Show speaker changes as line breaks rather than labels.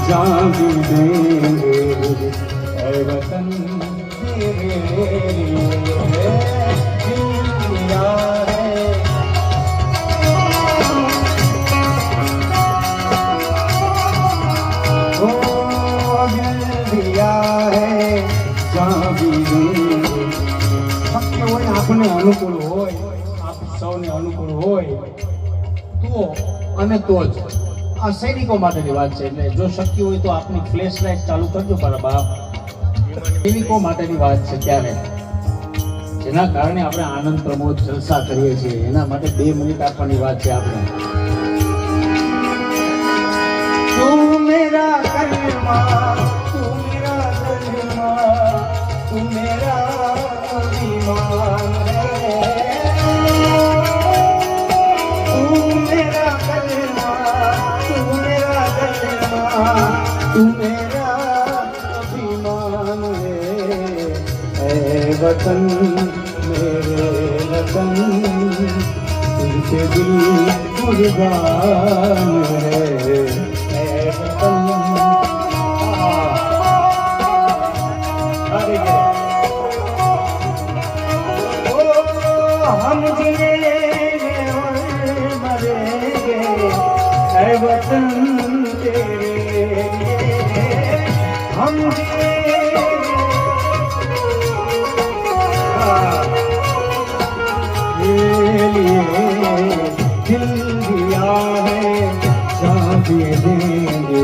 जान भी देंगे ऐ वतन तेरे लिए दिल दिया है। ओ दिल दिया है जान भी देंगे। शक्य હોય આપને અનુકૂળ હોય, આપ સૌને અનુકૂળ હોય તો અને તો જ આ સૈનિકો માટેની વાત છે. એટલે જો શક્ય હોય તો આપની ફ્લેશ લાઇટ ચાલુ કરજો મારા બાપ. સૈનિકો માટેની વાત છે ત્યારે જેના કારણે આપણે આનંદ પ્રમોદ જલસા કરીએ છીએ એના માટે 2 મિનિટ આપવાની વાત છે આપણે. તું મેરા કલમા તું મેરા કલમા તું મેરા ઈમાન હૈ. तू मेरा अभिमान है ऐ वतन मेरे वतन तुझे दिल कुर्बान है ऐ वतन. हम जिएंगे और मरेंगे ऐ वतन तेरे हम लिए दिल दिया है जान भी देंगे